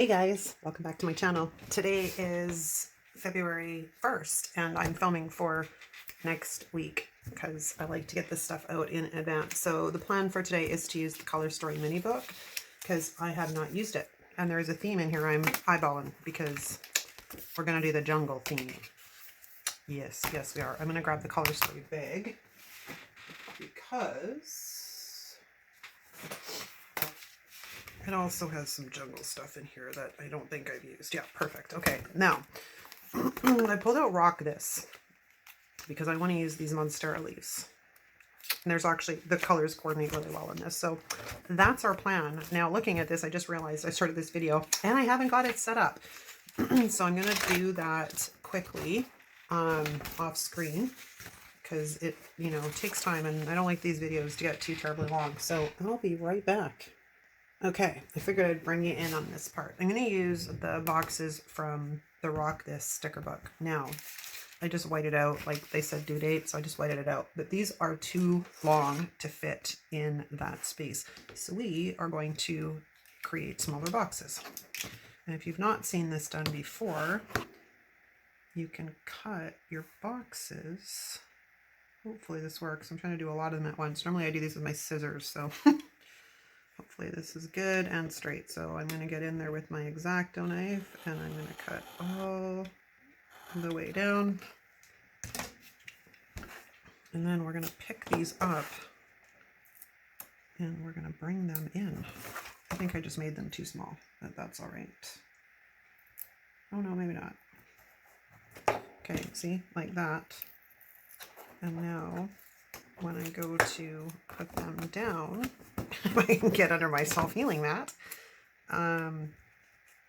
Hey guys, welcome back to my channel. Today is February 1st and I'm filming for next week because I like to get this stuff out in advance. So the plan for today is to use the Color Story mini book because I have not used it. And there is a theme in here I'm eyeballing because we're going to do the jungle theme. Yes, we are. I'm going to grab the Color Story bag because it also has some jungle stuff in here that I don't think I've used. Yeah, perfect. Okay, now I pulled out Rock This because I want to use these Monstera leaves. And there's actually, the colors coordinate really well in this. So that's our plan. Now looking at this, I just realized I started this video and I haven't got it set up. So I'm going to do that quickly off screen because it, takes time and I don't like these videos to get too terribly long. So I'll be right back. Okay, I figured I'd bring you in on this part. I'm going to use the boxes from the Rock This sticker book. Now, I just whited out, like they said due date, so I just whited it out. But these are too long to fit in that space. So we are going to create smaller boxes. And if you've not seen this done before, you can cut your boxes. Hopefully this works. I'm trying to do a lot of them at once. Normally I do these with my scissors, so... Hopefully this is good and straight. So I'm going to get in there with my X-Acto knife and I'm going to cut all the way down. And then we're going to pick these up and we're going to bring them in. I think I just made them too small, but that's all right. Oh no, maybe not. Okay, see, like that. And now when I go to put them down, if I can get under my self-healing mat,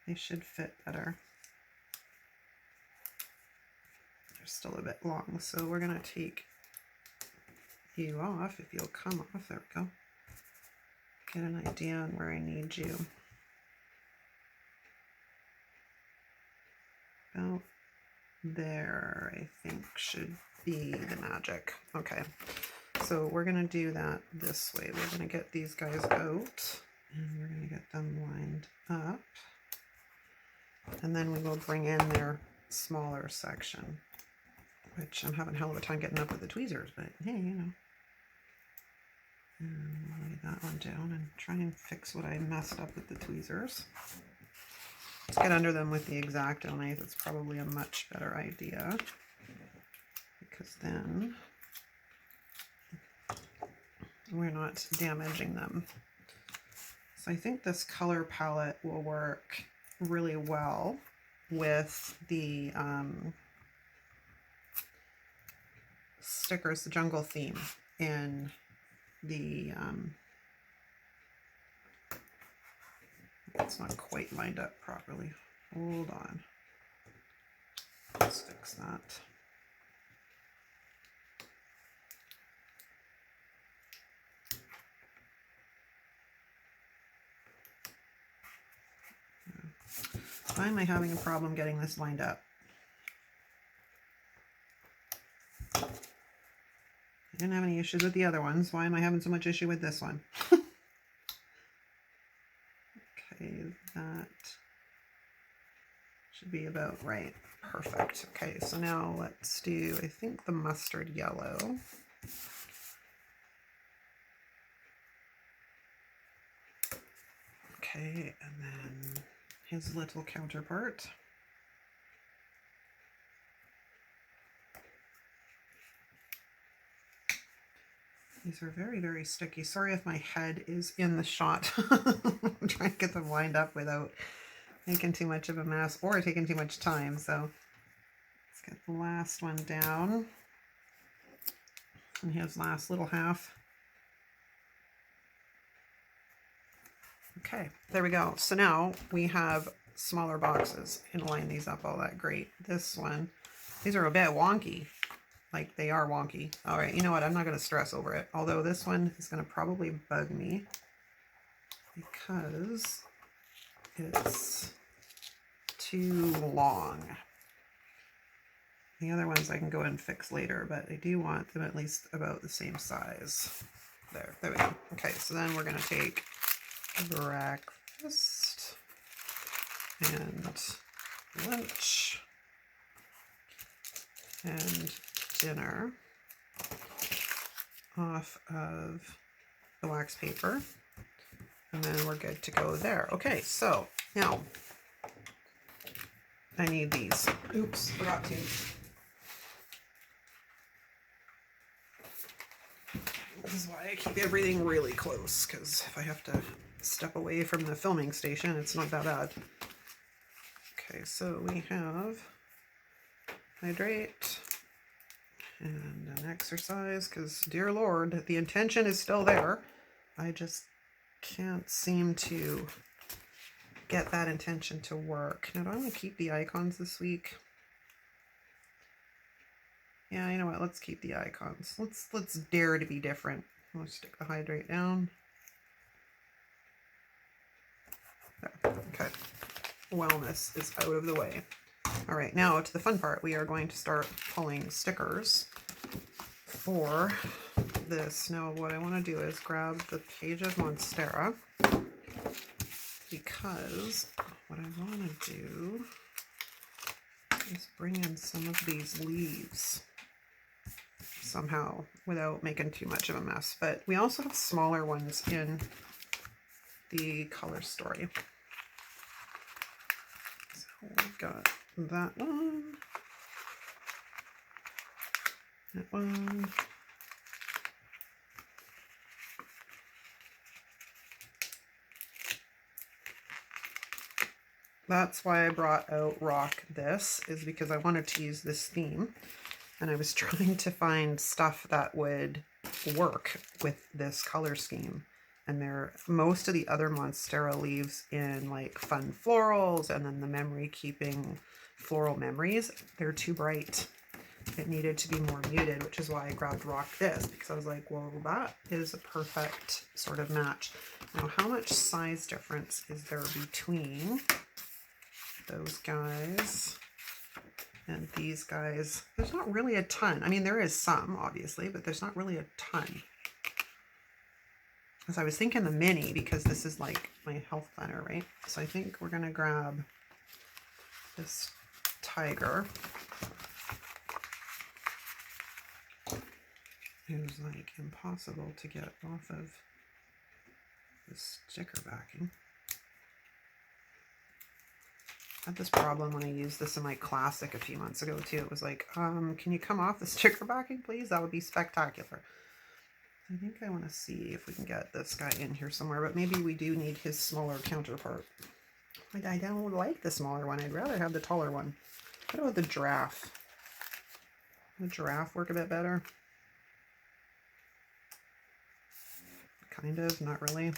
they should fit better. They're still a bit long, so we're going to take you off. If you'll come off, there we go. Get an idea on where I need you. About there, I think, should be the magic. Okay. So we're going to do that this way. We're going to get these guys out and we're going to get them lined up. And then we will bring in their smaller section, which I'm having a hell of a time getting up with the tweezers, but hey, And lay that one down and try and fix what I messed up with the tweezers. Let's get under them with the X-Acto knife. It's probably a much better idea because then we're not damaging them. So I think this color palette will work really well with the stickers, the jungle theme in the, it's not quite lined up properly. Hold on. Let's fix that. Why am I having a problem getting this lined up? I didn't have any issues with the other ones. Why am I having so much issue with this one? Okay, that should be about right. Perfect. Okay, so now let's do, I think, the mustard yellow. Okay, and then his little counterpart. These are very, very sticky. Sorry if my head is in the shot. I'm trying to get them lined up without making too much of a mess or taking too much time. So let's get the last one down. And his last little half. Okay, there we go. So now we have smaller boxes and line these up all that great. This one, these are a bit wonky. Like they are wonky. All right, you know what? I'm not going to stress over it. Although this one is going to probably bug me because it's too long. The other ones I can go and fix later, but I do want them at least about the same size. There we go. Okay, so then we're going to take breakfast and lunch and dinner off of the wax paper, and then we're good to go there. Okay, so now I need these. Oops, forgot to. This is why I keep everything really close, because if I have to step away from the filming station, it's not that bad. Okay, so we have hydrate and an exercise, because dear Lord, the intention is still there. I just can't seem to get that intention to work. Now, do I want to keep the icons this week? Yeah, you know what? Let's keep the icons. Let's dare to be different. Let's stick the hydrate down. There. Okay. Wellness is out of the way. All right, now to the fun part. We are going to start pulling stickers for this. Now, what I want to do is grab the page of Monstera, because what I want to do is bring in some of these leaves somehow without making too much of a mess. But we also have smaller ones in the color story. So we've got that one, that one, that's why I brought out Rock This, is because I wanted to use this theme, and I was trying to find stuff that would work with this color scheme. And most of the other Monstera leaves in like fun florals, and then the memory keeping floral memories, they're too bright. It needed to be more muted, which is why I grabbed Rock This, because I was like, well, that is a perfect sort of match. Now, how much size difference is there between those guys and these guys? There's not really a ton. I mean, there is some, obviously, but there's not really a ton. Because I was thinking the mini, because this is like my health planner, right? So I think we're going to grab this tiger. It was like impossible to get off of the sticker backing. I had this problem when I used this in my classic a few months ago too. It was like, can you come off the sticker backing, please? That would be spectacular. I think I want to see if we can get this guy in here somewhere, but maybe we do need his smaller counterpart. I don't like the smaller one. I'd rather have the taller one. What about the giraffe? Would the giraffe work a bit better? Kind of, not really.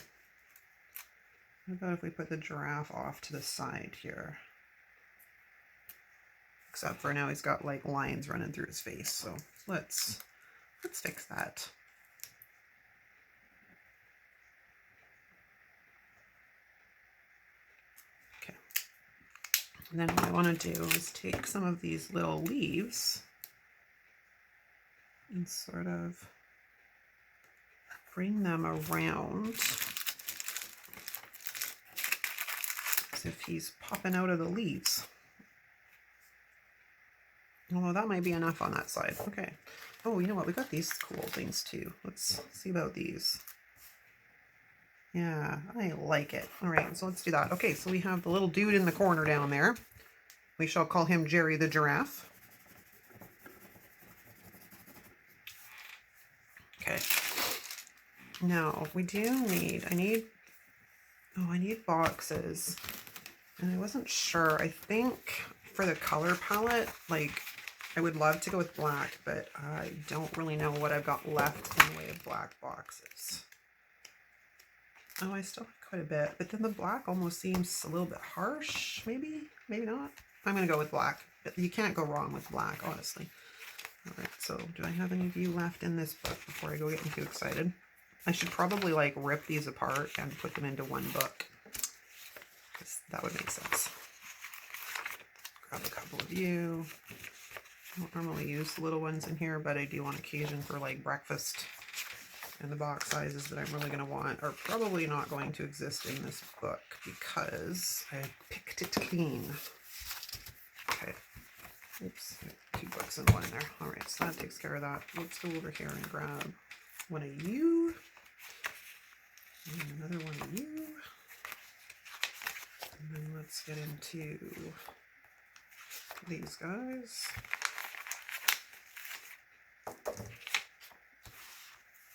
What about if we put the giraffe off to the side here? Except for now he's got like lines running through his face, so let's fix that. Okay. And then what I want to do is take some of these little leaves and sort of bring them around as if he's popping out of the leaves. Although that might be enough on that side. Okay. Oh, you know what? We got these cool things too. Let's see about these. Yeah, I like it. All right, so let's do that. Okay, so we have the little dude in the corner down there. We shall call him Jerry the Giraffe. Okay. Now, we do need, I need boxes. And I wasn't sure. I think for the color palette, like, I would love to go with black, but I don't really know what I've got left in the way of black boxes. Oh, I still have quite a bit, but then the black almost seems a little bit harsh, maybe, maybe not. I'm going to go with black. You can't go wrong with black, honestly. All right, so do I have any of you left in this book before I go getting too excited? I should probably like rip these apart and put them into one book, because that would make sense. Grab a couple of you. I don't normally use the little ones in here, but I do on occasion for like breakfast And the box sizes that I'm really going to want are probably not going to exist in this book because I picked it clean. Okay. Oops, 2 books and 1 in there. All right, so that takes care of that. Let's go over here and grab one of you. And another one of you. And then let's get into these guys.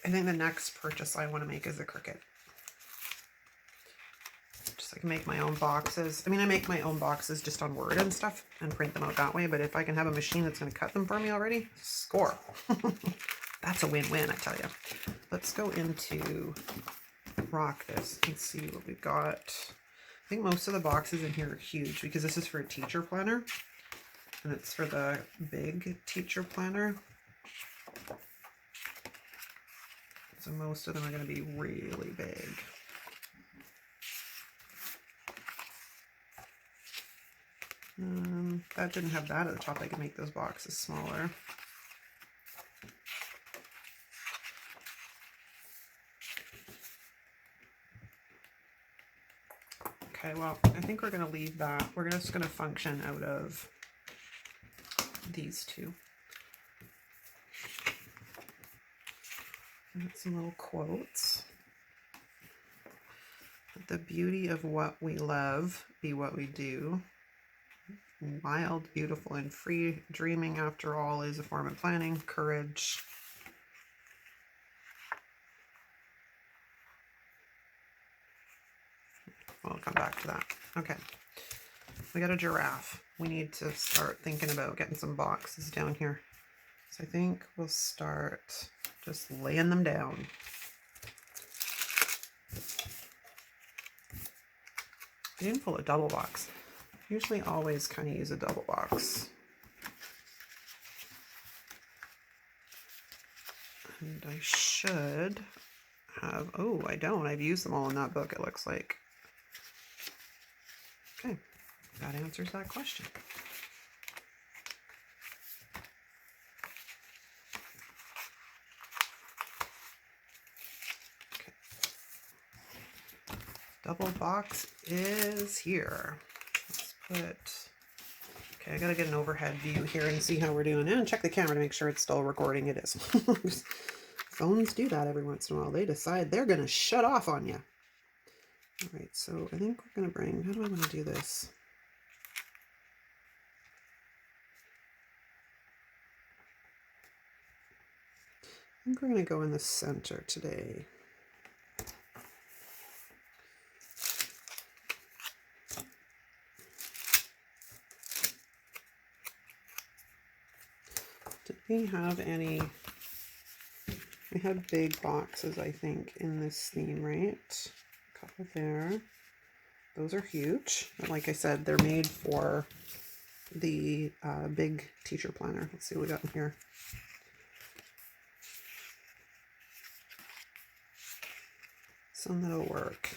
I think the next purchase I want to make is a Cricut. Just so I can make my own boxes. I mean, I make my own boxes just on Word and stuff and print them out that way, but if I can have a machine that's going to cut them for me already, score. That's a win-win, I tell you. Let's go into Rock This and see what we've got. I think most of the boxes in here are huge because this is for a teacher planner and it's for the big teacher planner. So most of them are going to be really big. That didn't have that at the top. I could make those boxes smaller. Okay, well, I think we're going to leave that. We're just going to function out of these two. Got some little quotes. The beauty of what we love be what we do. Wild, beautiful, and free. Dreaming, after all, is a form of planning. Courage. We'll come back to that. Okay. We got a giraffe. We need to start thinking about getting some boxes down here. So I think we'll start just laying them down. I didn't pull a double box. Usually always kind of use a double box. And I should have, oh, I don't. I've used them all in that book, it looks like. Okay, that answers that question. Double box is here. Let's put, okay, I gotta get an overhead view here and see how we're doing. And check the camera to make sure it's still recording. It is. Phones do that every once in a while. They decide they're gonna shut off on you. All right, so I think we're gonna bring, how do I want to do this? I think we're gonna go in the center today. We have any, we have big boxes, I think, in this theme, right? A couple there. Those are huge. But like I said, they're made for the big teacher planner. Let's see what we got in here. Some that'll work.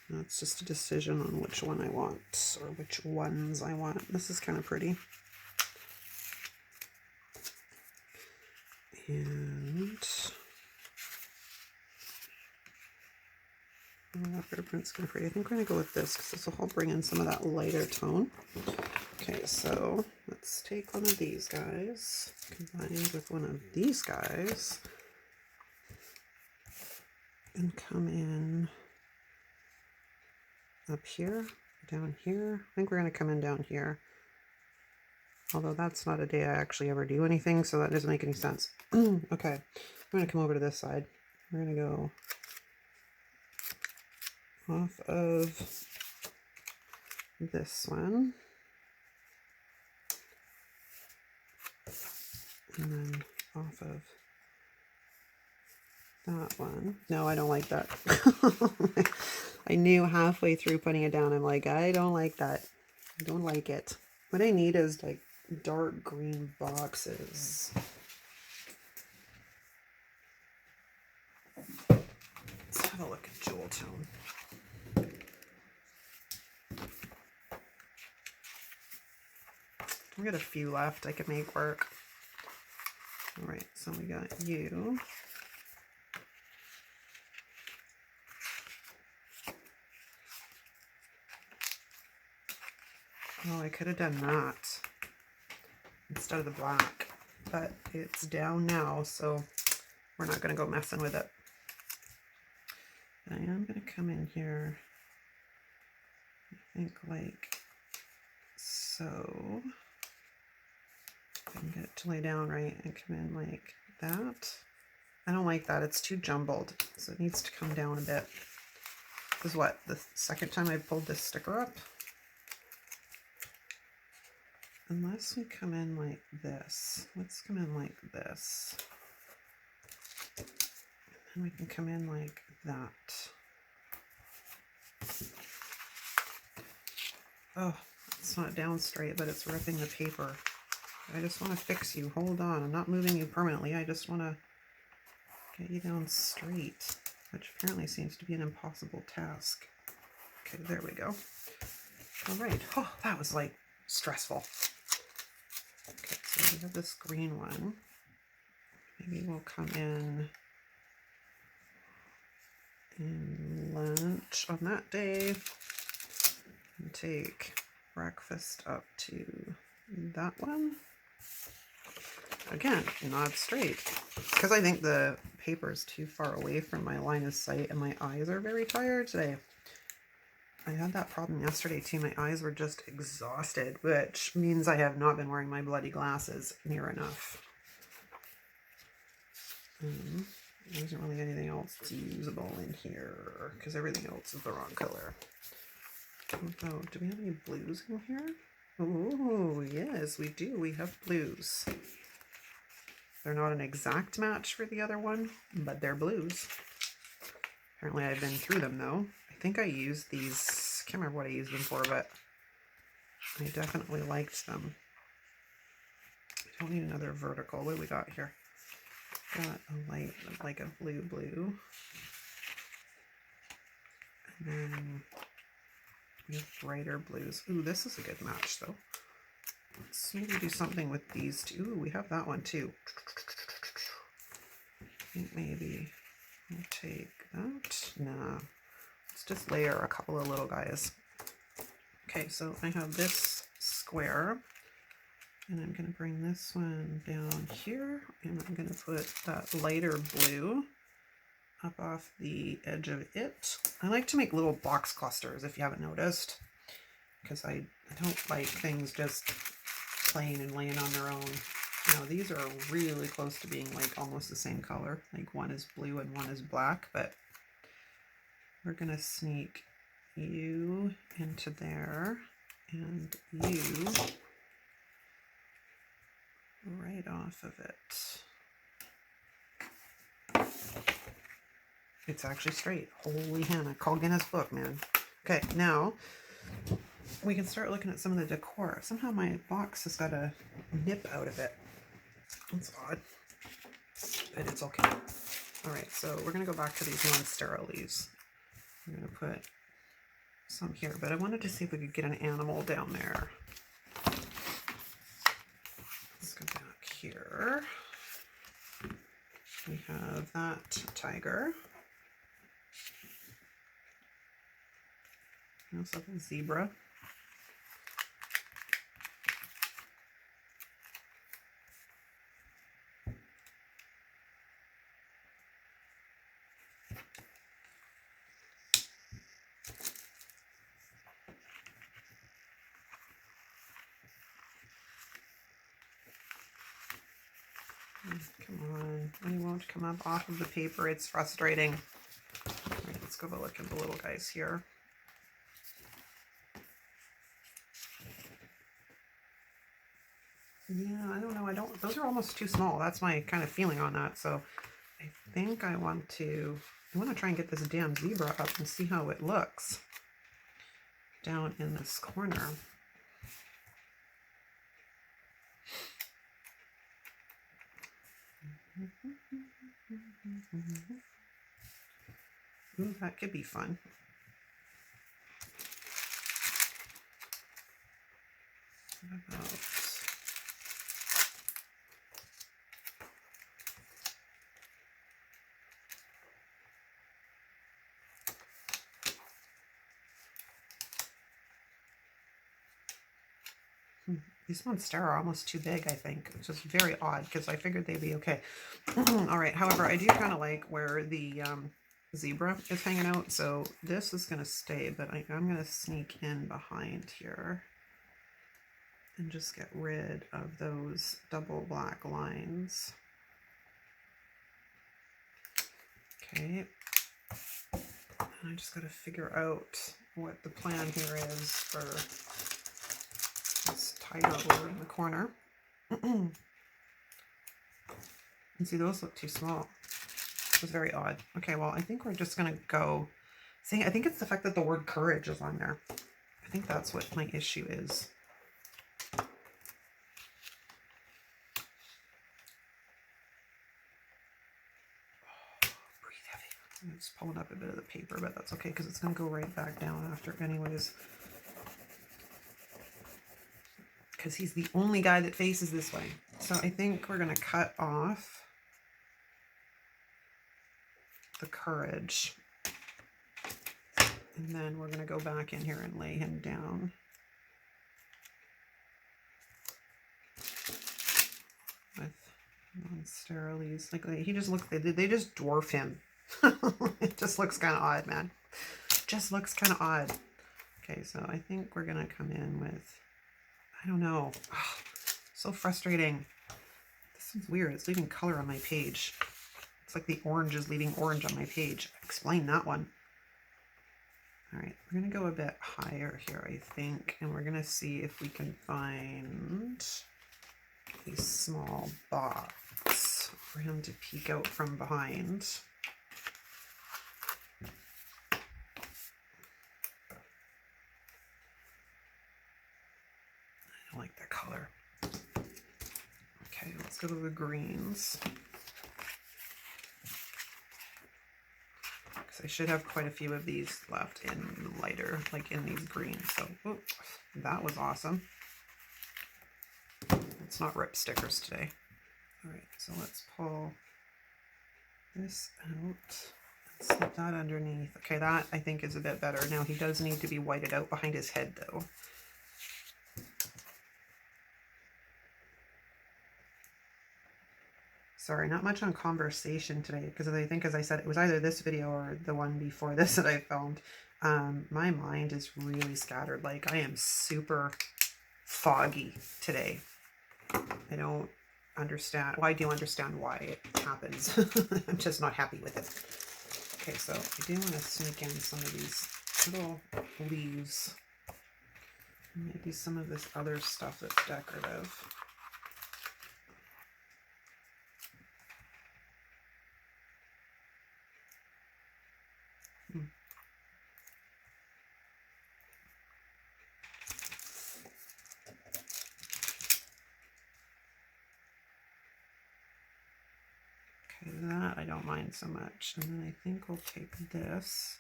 That's just a decision on which one I want, or which ones I want. This is kind of pretty. And that print's kind of pretty. I think we're going to go with this because this will help bring in some of that lighter tone. Okay, so let's take one of these guys combined with one of these guys and come in up here, down here. I think we're going to come in down here. Although that's not a day I actually ever do anything, so that doesn't make any sense. Okay, I'm going to come over to this side. We're going to go off of this one. And then off of that one. No, I don't like that. I knew halfway through putting it down, I'm like, I don't like that. I don't like it. What I need is like dark green boxes. Let's have a look at jewel tone. We got a few left I could make work. All right, so we got you. Oh, I could have done that instead of the black, but it's down now, so we're not going to go messing with it. I am going to come in here, I think like so. I can get it to lay down right and come in like that. I don't like that, it's too jumbled, so it needs to come down a bit. This is what, the second time I pulled this sticker up? Unless we come in like this. Let's come in like this. And we can come in like that. Oh, it's not down straight, but it's ripping the paper. I just want to fix you. Hold on. I'm not moving you permanently. I just want to get you down straight, which apparently seems to be an impossible task. Okay, there we go. All right. Oh, that was like stressful. Okay, so we have this green one. Maybe we'll come in lunch on that day and take breakfast up to that one. Again, not straight. Because I think the paper is too far away from my line of sight and my eyes are very tired today. I had that problem yesterday too. My eyes were just exhausted, which means I have not been wearing my bloody glasses near enough. There isn't really anything else that's usable in here because everything else is the wrong color. Oh, do we have any blues in here? Oh, yes, we do. We have blues. They're not an exact match for the other one, but they're blues. Apparently I've been through them though. I think I used these, I can't remember what I used them for, but I definitely liked them. I don't need another vertical. What do we got here? Got a light, like a blue. And then we have brighter blues. Ooh, this is a good match though. Let's maybe do something with these two. Ooh, we have that one too. I think maybe we'll take that. Nah, let's just layer a couple of little guys. Okay, so I have this square, and I'm going to bring this one down here, and I'm going to put that lighter blue up off the edge of it. I like to make little box clusters, if you haven't noticed, because I don't like things just plain and laying on their own. Now these are really close to being like almost the same color, like one is blue and one is black, but we're going to sneak you into there and you right off of it. It's actually straight. Holy Hannah, call Guinness Book, man. Okay, now we can start looking at some of the decor. Somehow my box has got a nip out of it. That's odd, but it's okay. All right, so we're gonna go back to these non-sterile leaves. I'm gonna put some here, but I wanted to see if we could get an animal down there. Let's go back here. We have that tiger. We also have a zebra. Come on, they won't come up off of the paper. It's frustrating. All right, let's go look at the little guys here. Yeah, I don't know. Those are almost too small. That's my kind of feeling on that. So I think I want to try and get this damn zebra up and see how it looks down in this corner. Ooh, that could be fun. What about These Monstera are almost too big, I think. It's just very odd because I figured they'd be okay. All right. However, I do kind of like where the zebra is hanging out. So this is going to stay, but I'm going to sneak in behind here and just get rid of those double black lines. Okay. And I just got to figure out what the plan here is for this tiger over in the corner. And see, those look too small. It was very odd. Okay, well, I think we're just going to go... See, I think it's the fact that the word courage is on there. I think that's what my issue is. Breathe heavy. I'm just pulling up a bit of the paper, but that's okay because it's going to go right back down after anyways. Because he's the only guy that faces this way. So I think we're going to cut off the courage. And then we're going to go back in here and lay him down. With Monstera. Like he just looks, they just dwarf him. It just looks kind of odd, man. Just looks kind of odd. Okay, so I think we're going to come in with, I don't know. Oh, so frustrating. This one's weird. It's leaving color on my page. It's like the orange is leaving orange on my page. Explain that one. All right, we're going to go a bit higher here, I think, and we're going to see if we can find a small box for him to peek out from behind. I don't like that color. Okay, let's go to the greens. I should have quite a few of these left in lighter, like in these greens. So oops, that was awesome. Let's not rip stickers today. All right, so let's pull this out and slip that underneath. Okay, that I think is a bit better. Now he does need to be whited out behind his head though. Sorry, not much on conversation today because I think, as I said, it was either this video or the one before this that I filmed. My mind is really scattered. Like I am super foggy today. I don't understand. Well, I do understand why it happens. I'm just not happy with it. Okay, so I do want to sneak in some of these little leaves. Maybe some of this other stuff that's decorative. That I don't mind so much. And then I think we'll take this.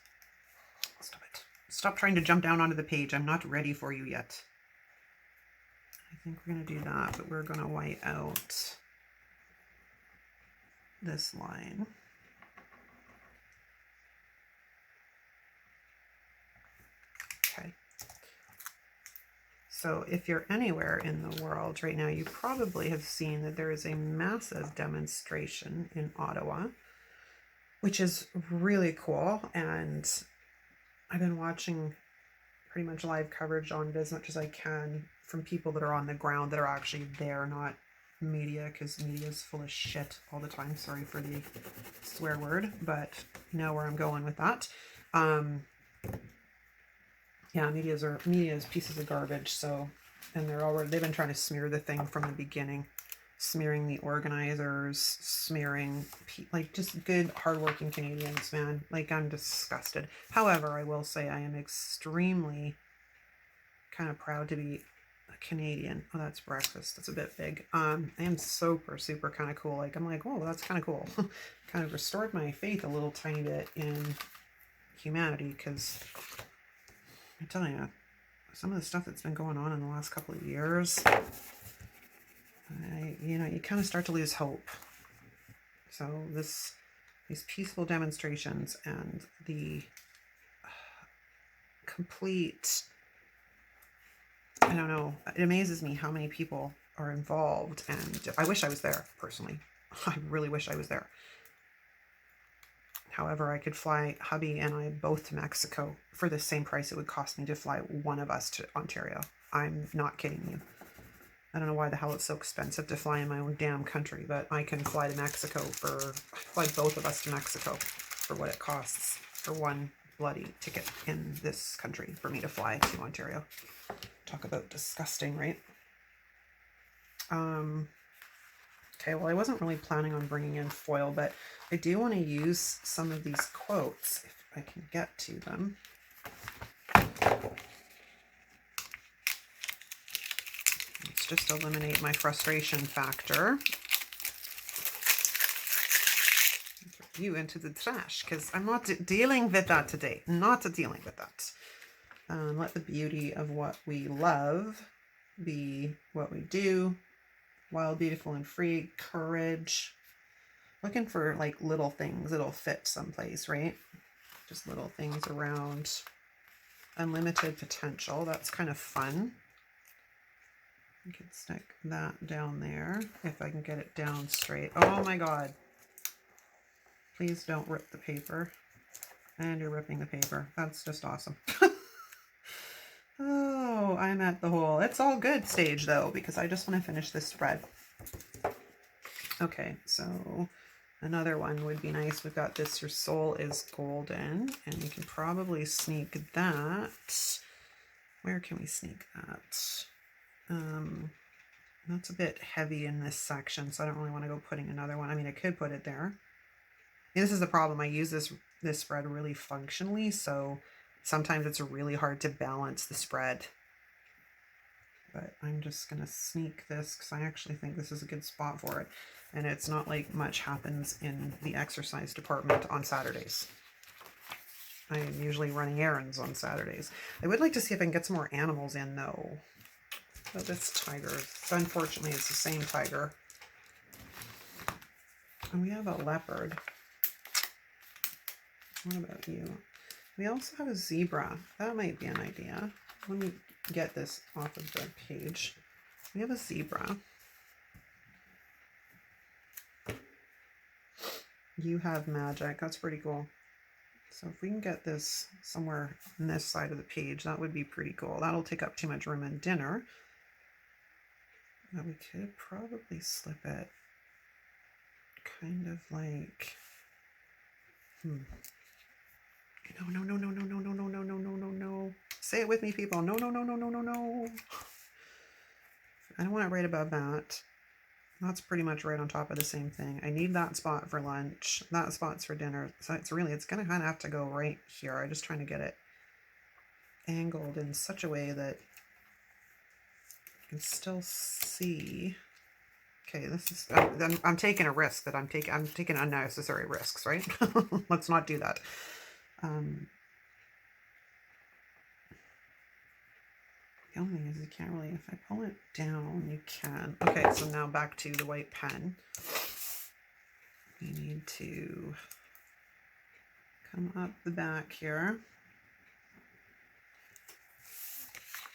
Stop it. Stop trying to jump down onto the page. I'm not ready for you yet. I think we're going to do that, but we're going to white out this line. Okay. So if you're anywhere in the world right now, you probably have seen that there is a massive demonstration in Ottawa, which is really cool. And I've been watching pretty much live coverage on it as much as I can from people that are on the ground that are actually there, not media, because media is full of shit all the time. Sorry for the swear word, but you know where I'm going with that. Yeah, media is pieces of garbage. So, and they've been trying to smear the thing from the beginning, smearing the organizers, smearing like just good hardworking Canadians, man. Like I'm disgusted. However, I will say I am extremely kind of proud to be a Canadian. Oh, that's breakfast. That's a bit big. I am super kind of cool. Like I'm like, oh, that's kind of cool. Kind of restored my faith a little tiny bit in humanity because. I tell you, some of the stuff that's been going on in the last couple of years, you kind of start to lose hope. So these peaceful demonstrations and the complete I don't know. It amazes me how many people are involved, and I wish I was there personally. I really wish I was there. However, I could fly hubby and I both to Mexico for the same price it would cost me to fly one of us to Ontario. I'm not kidding you. I don't know why the hell it's so expensive to fly in my own damn country, but I can fly to Mexico fly both of us to Mexico for what it costs for one bloody ticket in this country for me to fly to Ontario. Talk about disgusting, right? Okay, well, I wasn't really planning on bringing in foil, but I do want to use some of these quotes if I can get to them. Let's just eliminate my frustration factor. Throw you into the trash because I'm not dealing with that today. Not dealing with that. Let the beauty of what we love be what we do. Wild, beautiful, and free. Courage. Looking for like little things that'll fit someplace, right? Just little things around. Unlimited potential. That's kind of fun. I could stick that down there if I can get it down straight. Oh my God. Please don't rip the paper. And you're ripping the paper. That's just awesome. Oh, I'm at the whole it's all good stage though, because I just want to finish this spread. Okay, so another one would be nice. We've got this, your soul is golden, and you can probably sneak that. Where can we sneak that? That's a bit heavy in this section, so I don't really want to go putting another one. I mean, I could put it there. This is the problem. I use this spread really functionally, so sometimes it's really hard to balance the spread. But I'm just going to sneak this because I actually think this is a good spot for it. And it's not like much happens in the exercise department on Saturdays. I am usually running errands on Saturdays. I would like to see if I can get some more animals in though. Oh, this tiger. Unfortunately, it's the same tiger. And we have a leopard. What about you? We also have a zebra. That might be an idea. Let me get this off of the page. We have a zebra. You have magic. That's pretty cool. So if we can get this somewhere on this side of the page, that would be pretty cool. That'll take up too much room in dinner. But we could probably slip it kind of like... No. Say it with me, people. No. I don't want it right above that. That's pretty much right on top of the same thing. I need that spot for lunch. That spot's for dinner. So it's going to kind of have to go right here. I'm just trying to get it angled in such a way that you can still see. Okay, this is, I'm taking a risk that I'm taking unnecessary risks, right? Let's not do that. The only thing is you can't really, if I pull it down, you can. Okay, so now back to the white pen. We need to come up the back here.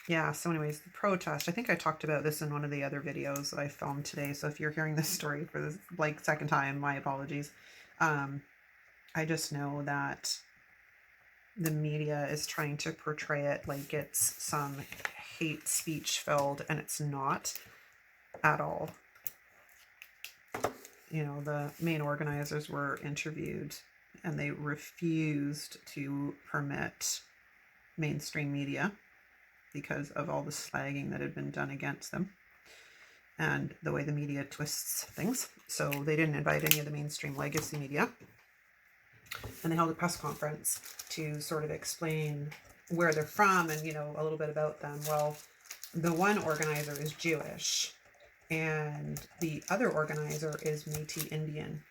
Yeah, so anyways, the protest. I think I talked about this in one of the other videos that I filmed today. So if you're hearing this story for this like second time, my apologies. I just know that the media is trying to portray it like it's some hate speech filled, and it's not at all. You know, the main organizers were interviewed and they refused to permit mainstream media because of all the slagging that had been done against them and the way the media twists things. So they didn't invite any of the mainstream legacy media. And they held a press conference to sort of explain where they're from and, you know, a little bit about them. Well, the one organizer is Jewish and the other organizer is Métis Indian.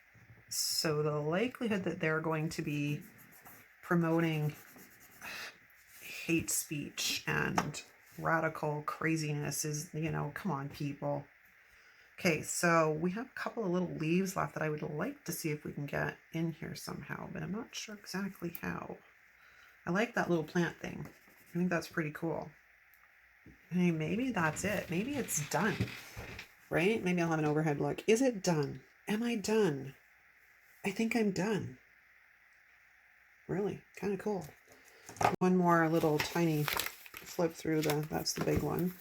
So the likelihood that they're going to be promoting hate speech and radical craziness is, you know, come on, people. Okay, so we have a couple of little leaves left that I would like to see if we can get in here somehow, but I'm not sure exactly how. I like that little plant thing. I think that's pretty cool. Hey, maybe that's it. Maybe it's done, right? Maybe I'll have an overhead look. Is it done? Am I done? I think I'm done. Really, kind of cool. One more little tiny flip through that's the big one.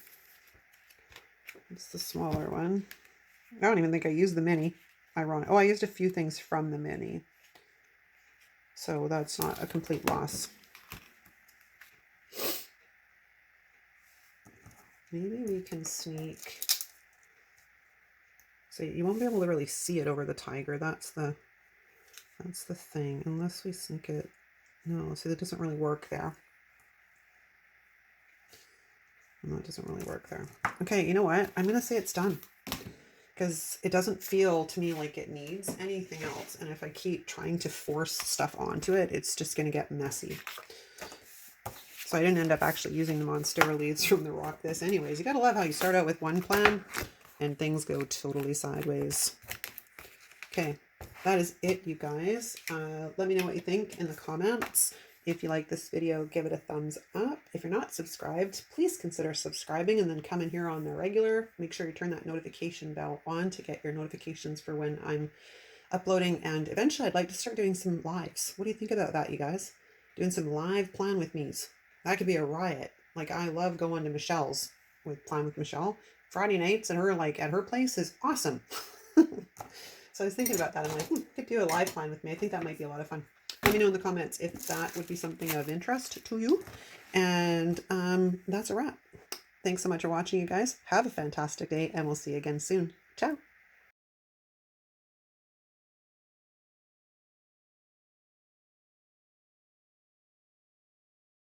It's the smaller one. I don't even think I used the mini. Ironic. Oh, I used a few things from the mini. So that's not a complete loss. Maybe we can sneak. So you won't be able to really see it over the tiger. That's the thing. Unless we sneak it. No, see, that doesn't really work there. No, it doesn't really work there. Okay, you know what? I'm going to say it's done. Because it doesn't feel to me like it needs anything else. And if I keep trying to force stuff onto it, it's just going to get messy. So I didn't end up actually using the Monstera leaves from the Rock This anyways. You got to love how you start out with one plan and things go totally sideways. Okay, that is it, you guys. Let me know what you think in the comments. If you like this video, give it a thumbs up. If you're not subscribed, please consider subscribing and then come in here on the regular. Make sure you turn that notification bell on to get your notifications for when I'm uploading. And eventually I'd like to start doing some lives. What do you think about that, you guys? Doing some live Plan With Me's. That could be a riot. Like, I love going to Michelle's with Plan With Michelle. Friday nights and her, like, at her place is awesome. So I was thinking about that. I'm like, could do a live Plan With Me. I think that might be a lot of fun. Let me know in the comments if that would be something of interest to you. And that's a wrap. Thanks so much for watching, you guys. Have a fantastic day, and we'll see you again soon. Ciao.